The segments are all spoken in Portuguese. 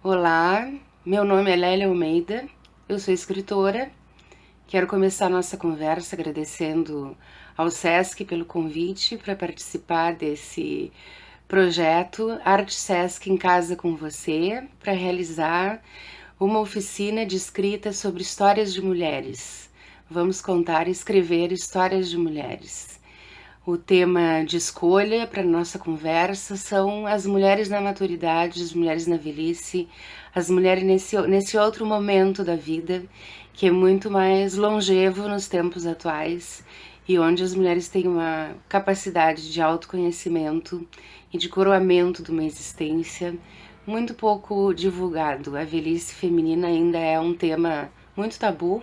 Olá, meu nome é Lélia Almeida, eu sou escritora. Quero começar nossa conversa agradecendo ao SESC pelo convite para participar desse projeto Arte SESC em Casa com Você, para realizar uma oficina de escrita sobre histórias de mulheres. Vamos contar e escrever histórias de mulheres. O tema de escolha para nossa conversa são as mulheres na maturidade, as mulheres na velhice, as mulheres nesse outro momento da vida que é muito mais longevo nos tempos atuais e onde as mulheres têm uma capacidade de autoconhecimento e de coroamento de uma existência muito pouco divulgado. A velhice feminina ainda é um tema muito tabu,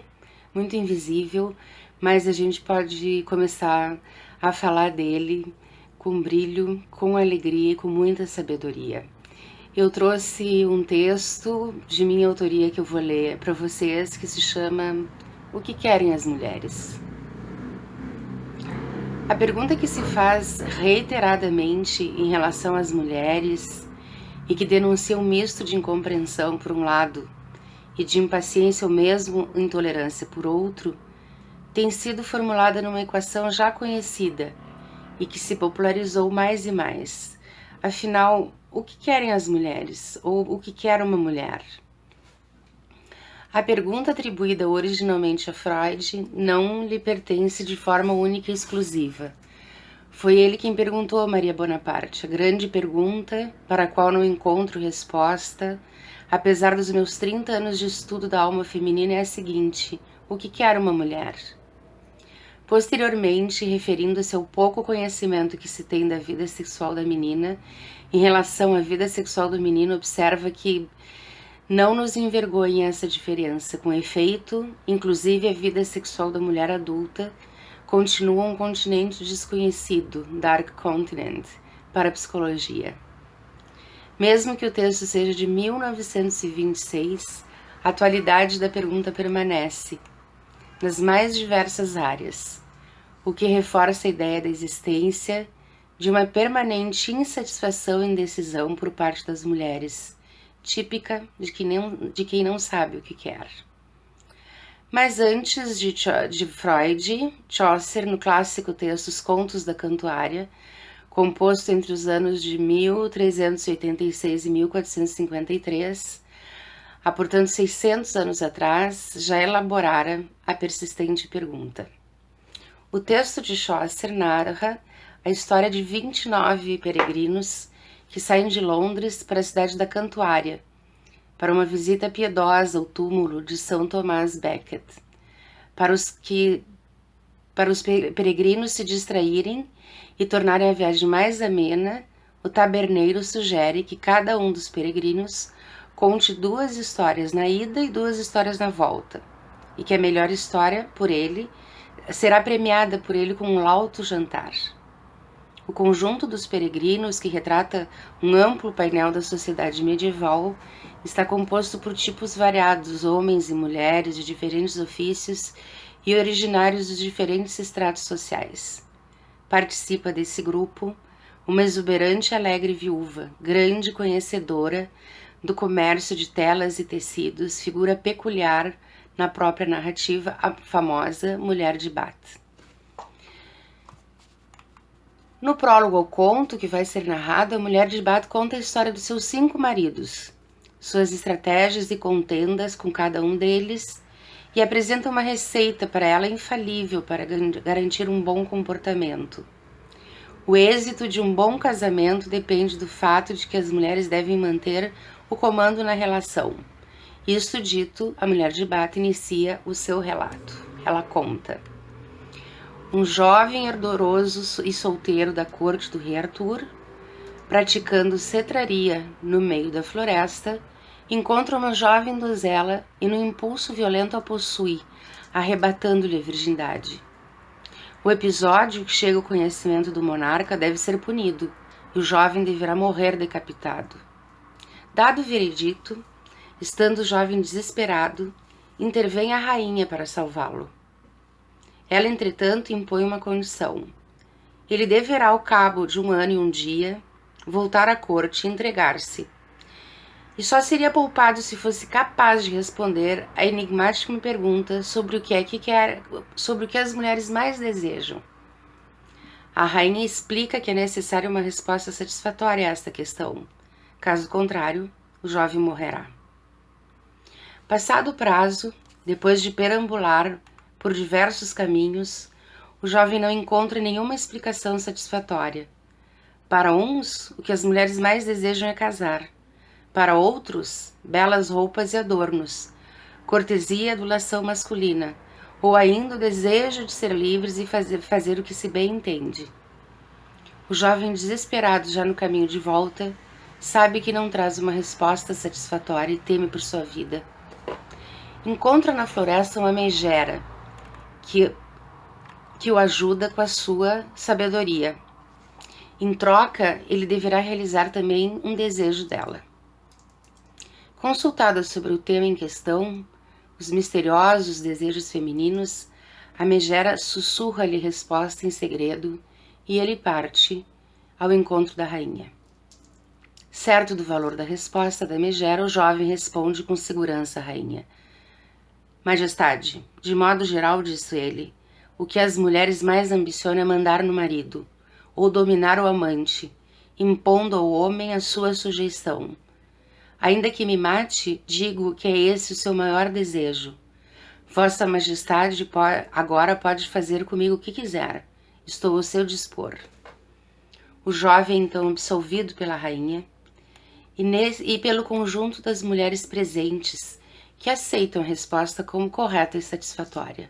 muito invisível, mas a gente pode começar a falar dele com brilho, com alegria e com muita sabedoria. Eu trouxe um texto de minha autoria que eu vou ler para vocês, que se chama O que querem as mulheres? A pergunta que se faz reiteradamente em relação às mulheres e que denuncia um misto de incompreensão por um lado e de impaciência ou mesmo intolerância por outro, tem sido formulada numa equação já conhecida e que se popularizou mais e mais. Afinal, o que querem as mulheres? Ou o que quer uma mulher? A pergunta atribuída originalmente a Freud não lhe pertence de forma única e exclusiva. Foi ele quem perguntou a Maria Bonaparte, a grande pergunta para a qual não encontro resposta, apesar dos meus 30 anos de estudo da alma feminina, é a seguinte: o que quer uma mulher? Posteriormente, referindo-se ao pouco conhecimento que se tem da vida sexual da menina, em relação à vida sexual do menino, observa que não nos envergonha essa diferença. Com efeito, inclusive a vida sexual da mulher adulta continua um continente desconhecido, Dark Continent, para a psicologia. Mesmo que o texto seja de 1926, a atualidade da pergunta permanece nas mais diversas áreas, o que reforça a ideia da existência de uma permanente insatisfação e indecisão por parte das mulheres, típica de quem não sabe o que quer. Mas antes de Freud, Chaucer, no clássico texto Os Contos da Cantuária, composto entre os anos de 1386 e 1453, há portanto 600 anos atrás, já elaborara a persistente pergunta. O texto de Chaucer narra a história de 29 peregrinos que saem de Londres para a cidade da Cantuária, para uma visita piedosa ao túmulo de São Tomás Becket. Para os peregrinos se distraírem e tornarem a viagem mais amena, o taberneiro sugere que cada um dos peregrinos conte 2 histórias na ida e 2 histórias na volta, e que a melhor história será premiada por ele com um lauto jantar. O conjunto dos peregrinos, que retrata um amplo painel da sociedade medieval, está composto por tipos variados, homens e mulheres de diferentes ofícios e originários dos diferentes estratos sociais. Participa desse grupo uma exuberante e alegre viúva, grande conhecedora do comércio de telas e tecidos, figura peculiar na própria narrativa, a famosa Mulher de Bath. No prólogo ao conto que vai ser narrado, a Mulher de Bath conta a história dos seus 5 maridos, suas estratégias e contendas com cada um deles, e apresenta uma receita para ela infalível para garantir um bom comportamento. O êxito de um bom casamento depende do fato de que as mulheres devem manter o comando na relação. Isto dito, a Mulher de Bath inicia o seu relato. Ela conta: um jovem ardoroso e solteiro da corte do rei Arthur, praticando cetraria no meio da floresta, encontra uma jovem donzela e no impulso violento a possui, arrebatando-lhe a virgindade. O episódio que chega ao conhecimento do monarca deve ser punido, e o jovem deverá morrer decapitado. Dado o veredicto, estando o jovem desesperado, intervém a rainha para salvá-lo. Ela, entretanto, impõe uma condição. Ele deverá, ao cabo de 1 ano e 1 dia, voltar à corte e entregar-se. E só seria poupado se fosse capaz de responder a enigmática pergunta sobre o sobre o que as mulheres mais desejam. A rainha explica que é necessária uma resposta satisfatória a esta questão. Caso contrário, o jovem morrerá. Passado o prazo, depois de perambular por diversos caminhos, o jovem não encontra nenhuma explicação satisfatória. Para uns, o que as mulheres mais desejam é casar. Para outros, belas roupas e adornos, cortesia e adulação masculina, ou ainda o desejo de ser livres e fazer o que se bem entende. O jovem, desesperado já no caminho de volta, sabe que não traz uma resposta satisfatória e teme por sua vida. Encontra na floresta uma megera que o ajuda com a sua sabedoria. Em troca, ele deverá realizar também um desejo dela. Consultada sobre o tema em questão, os misteriosos desejos femininos, a megera sussurra-lhe resposta em segredo e ele parte ao encontro da rainha. Certo do valor da resposta da megera, o jovem responde com segurança à rainha. Majestade, de modo geral, disse ele, o que as mulheres mais ambicionam é mandar no marido, ou dominar o amante, impondo ao homem a sua sujeição. Ainda que me mate, digo que é esse o seu maior desejo. Vossa Majestade agora pode fazer comigo o que quiser. Estou ao seu dispor. O jovem, então, absolvido pela rainha e pelo conjunto das mulheres presentes, que aceitam a resposta como correta e satisfatória.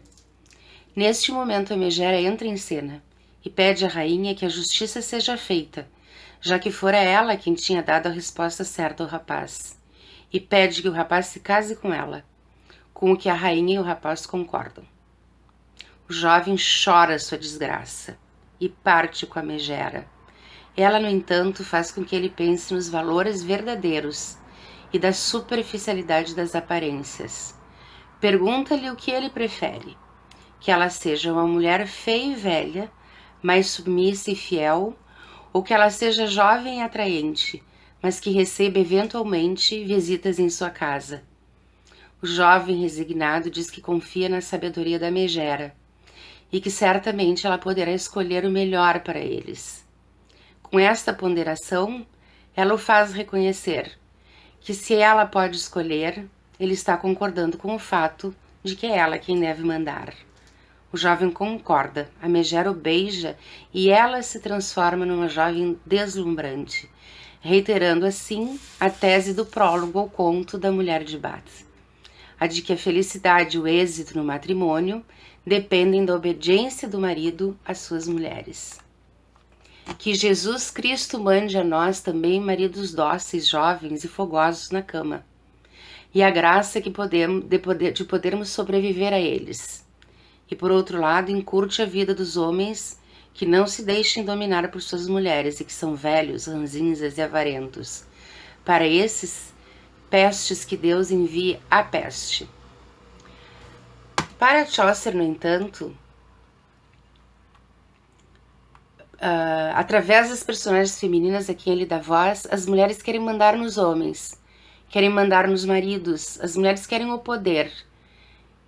Neste momento, a megera entra em cena e pede à rainha que a justiça seja feita, já que fora ela quem tinha dado a resposta certa ao rapaz, e pede que o rapaz se case com ela, com o que a rainha e o rapaz concordam. O jovem chora sua desgraça e parte com a megera. Ela, no entanto, faz com que ele pense nos valores verdadeiros e da superficialidade das aparências. Pergunta-lhe o que ele prefere, que ela seja uma mulher feia e velha, mas submissa e fiel, ou que ela seja jovem e atraente, mas que receba eventualmente visitas em sua casa. O jovem resignado diz que confia na sabedoria da megera e que certamente ela poderá escolher o melhor para eles. Com esta ponderação, ela o faz reconhecer que se ela pode escolher, ele está concordando com o fato de que é ela quem deve mandar. O jovem concorda, a megera o beija e ela se transforma numa jovem deslumbrante, reiterando assim a tese do prólogo ao conto da Mulher de Bath, a de que a felicidade e o êxito no matrimônio dependem da obediência do marido às suas mulheres. Que Jesus Cristo mande a nós também maridos dóceis, jovens e fogosos na cama, e a graça de podermos sobreviver a eles. E por outro lado, encurte a vida dos homens que não se deixem dominar por suas mulheres e que são velhos, ranzinzas e avarentos. Para esses, pestes que Deus envie a peste. Para Chaucer, no entanto, através das personagens femininas a quem ele dá voz, as mulheres querem mandar nos homens, querem mandar nos maridos, as mulheres querem o poder.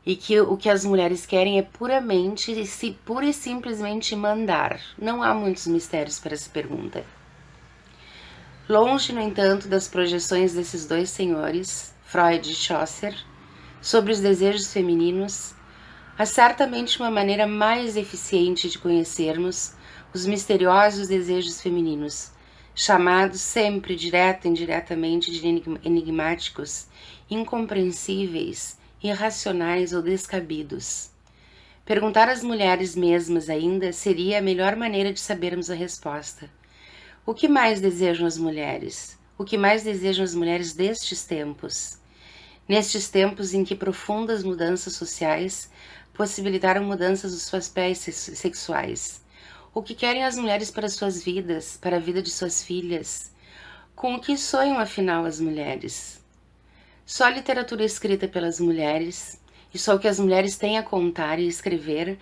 E que o que as mulheres querem é pura e simplesmente mandar. Não há muitos mistérios para essa pergunta. Longe, no entanto, das projeções desses dois senhores, Freud e Chaucer, sobre os desejos femininos, há certamente uma maneira mais eficiente de conhecermos os misteriosos desejos femininos, chamados sempre direta e indiretamente de enigmáticos, incompreensíveis, irracionais ou descabidos. Perguntar às mulheres mesmas ainda seria a melhor maneira de sabermos a resposta. O que mais desejam as mulheres? O que mais desejam as mulheres destes tempos? Nestes tempos em que profundas mudanças sociais possibilitaram mudanças dos seus papéis sexuais. O que querem as mulheres para suas vidas, para a vida de suas filhas? Com o que sonham afinal as mulheres? Só a literatura escrita pelas mulheres, e só o que as mulheres têm a contar e escrever,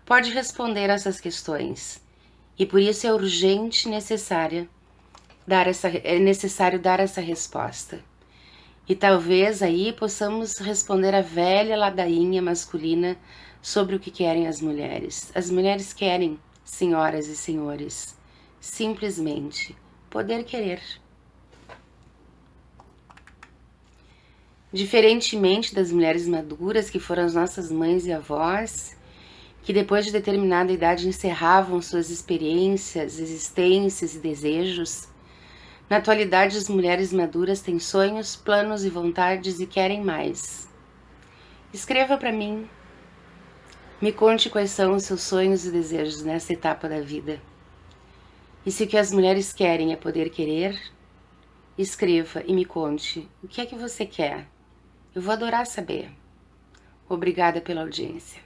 pode responder a essas questões. E por isso é urgente e necessário dar essa resposta. E talvez aí possamos responder a velha ladainha masculina sobre o que querem as mulheres. As mulheres querem, senhoras e senhores, simplesmente poder querer. Diferentemente das mulheres maduras, que foram as nossas mães e avós, que depois de determinada idade encerravam suas experiências, existências e desejos, na atualidade as mulheres maduras têm sonhos, planos e vontades e querem mais. Escreva para mim. Me conte quais são os seus sonhos e desejos nessa etapa da vida. E se o que as mulheres querem é poder querer, escreva e me conte o que é que você quer. Eu vou adorar saber. Obrigada pela audiência.